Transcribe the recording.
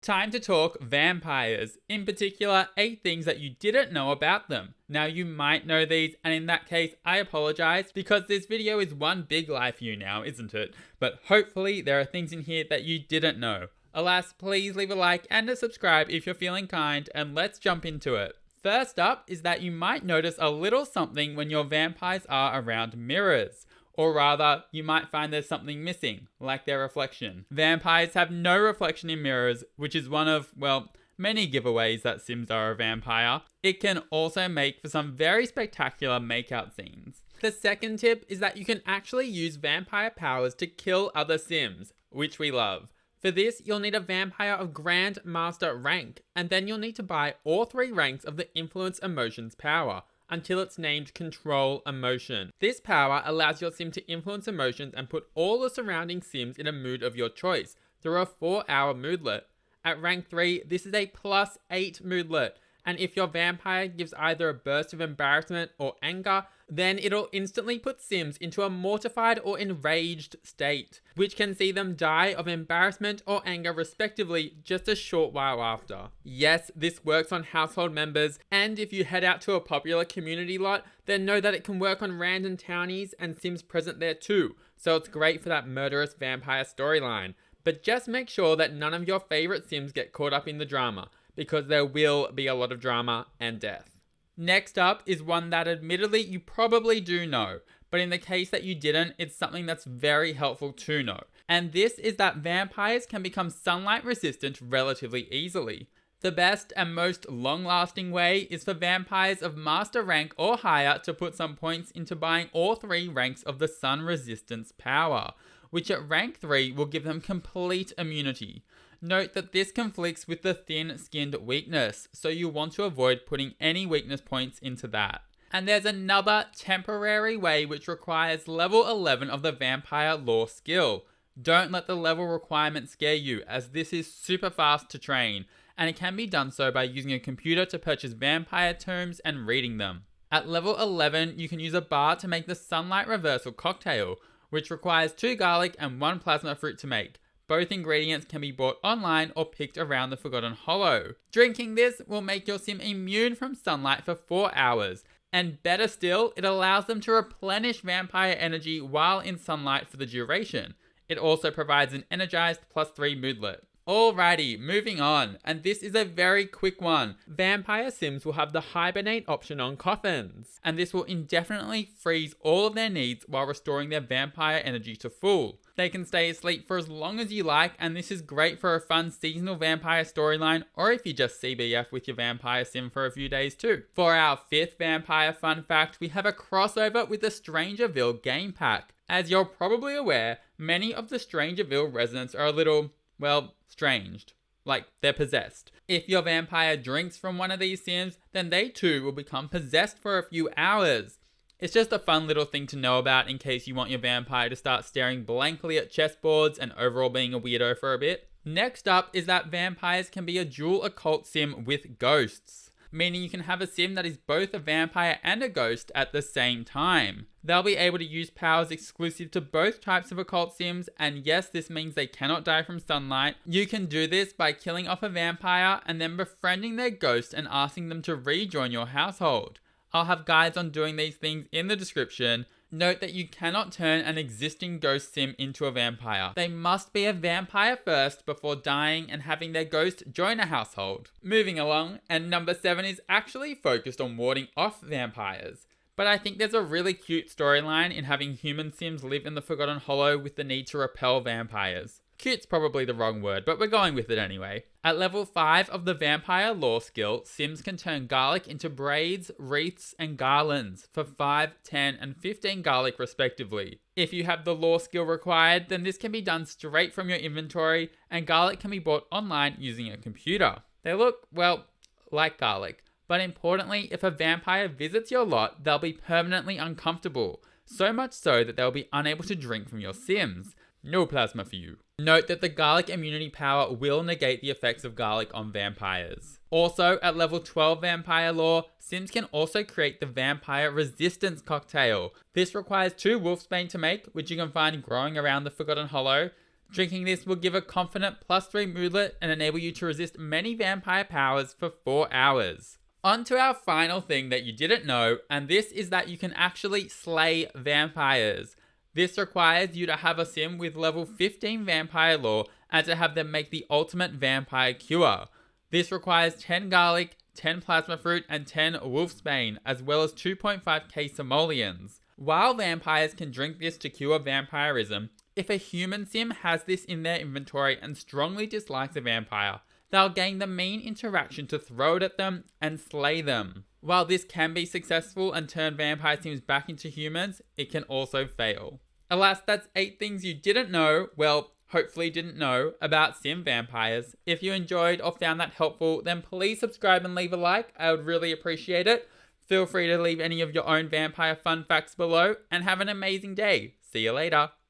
Time to talk vampires, in particular 8 things that you didn't know about them. Now you might know these, and in that case I apologize because this video is one big lie for you now, isn't it? But hopefully there are things in here that you didn't know. Alas, please leave a like and a subscribe if you're feeling kind, and let's jump into it. First up is that you might notice a little something when your vampires are around mirrors. Or rather, you might find there's something missing, like their reflection. Vampires have no reflection in mirrors, which is one of, well, many giveaways that Sims are a vampire. It can also make for some very spectacular makeout scenes. The second tip is that you can actually use vampire powers to kill other Sims, which we love. For this, you'll need a vampire of Grand Master rank, and then you'll need to buy all 3 ranks of the Influence Emotions power, until it's named Control Emotion. This power allows your sim to influence emotions and put all the surrounding sims in a mood of your choice through a 4-hour moodlet. At rank 3, this is a +8 moodlet, and if your vampire gives either a burst of embarrassment or anger, then it'll instantly put sims into a mortified or enraged state, which can see them die of embarrassment or anger respectively just a short while after. Yes, this works on household members, and if you head out to a popular community lot, then know that it can work on random townies and sims present there too, so it's great for that murderous vampire storyline. But just make sure that none of your favorite sims get caught up in the drama, because there will be a lot of drama and death. Next up is one that admittedly you probably do know, but in the case that you didn't, it's something that's very helpful to know. And this is that vampires can become sunlight resistant relatively easily. The best and most long-lasting way is for vampires of Master rank or higher to put some points into buying all 3 ranks of the sun resistance power, which at rank 3 will give them complete immunity. Note that this conflicts with the thin-skinned weakness, so you want to avoid putting any weakness points into that. And there's another temporary way which requires level 11 of the vampire lore skill. Don't let the level requirement scare you, as this is super fast to train, and it can be done so by using a computer to purchase vampire tomes and reading them. At level 11, you can use a bar to make the Sunlight Reversal cocktail, which requires 2 garlic and 1 plasma fruit to make. Both ingredients can be bought online or picked around the Forgotten Hollow. Drinking this will make your sim immune from sunlight for 4 hours, and better still, it allows them to replenish vampire energy while in sunlight for the duration. It also provides an energized +3 moodlet. Alrighty, moving on, and this is a very quick one. Vampire sims will have the Hibernate option on coffins, and this will indefinitely freeze all of their needs while restoring their vampire energy to full. They can stay asleep for as long as you like, and this is great for a fun seasonal vampire storyline, or if you just CBF with your vampire sim for a few days too. For our 5th vampire fun fact, we have a crossover with the Strangerville game pack. As you're probably aware, many of the Strangerville residents are a little, well, stranged. Like, they're possessed. If your vampire drinks from one of these sims, then they too will become possessed for a few hours. It's just a fun little thing to know about in case you want your vampire to start staring blankly at chessboards and overall being a weirdo for a bit. Next up is that vampires can be a dual occult sim with ghosts, meaning you can have a sim that is both a vampire and a ghost at the same time. They'll be able to use powers exclusive to both types of occult sims, and yes, this means they cannot die from sunlight. You can do this by killing off a vampire and then befriending their ghost and asking them to rejoin your household. I'll have guides on doing these things in the description. Note that you cannot turn an existing ghost sim into a vampire. They must be a vampire first before dying and having their ghost join a household. Moving along, and number 7 is actually focused on warding off vampires. But I think there's a really cute storyline in having human sims live in the Forgotten Hollow with the need to repel vampires. Cute's probably the wrong word, but we're going with it anyway. At level 5 of the vampire lore skill, sims can turn garlic into braids, wreaths, and garlands for 5, 10, and 15 garlic respectively. If you have the lore skill required, then this can be done straight from your inventory, and garlic can be bought online using a computer. They look, well, like garlic. But importantly, if a vampire visits your lot, they'll be permanently uncomfortable. So much so that they'll be unable to drink from your sims. No plasma for you. Note that the garlic immunity power will negate the effects of garlic on vampires. Also, at level 12 vampire lore, sims can also create the vampire resistance cocktail. This requires 2 wolfsbane to make, which you can find growing around the Forgotten Hollow. Drinking this will give a confident +3 moodlet and enable you to resist many vampire powers for 4 hours. On to our final thing that you didn't know, and this is that you can actually slay vampires. This requires you to have a sim with level 15 vampire lore and to have them make the ultimate vampire cure. This requires 10 garlic, 10 plasma fruit, and 10 wolfsbane, as well as 2.5k simoleons. While vampires can drink this to cure vampirism, if a human sim has this in their inventory and strongly dislikes a vampire, they'll gain the mean interaction to throw it at them and slay them. While this can be successful and turn vampire sims back into humans, it can also fail. Alas, that's 8 things you didn't know, well, hopefully didn't know, about sim vampires. If you enjoyed or found that helpful, then please subscribe and leave a like. I would really appreciate it. Feel free to leave any of your own vampire fun facts below, and have an amazing day. See you later.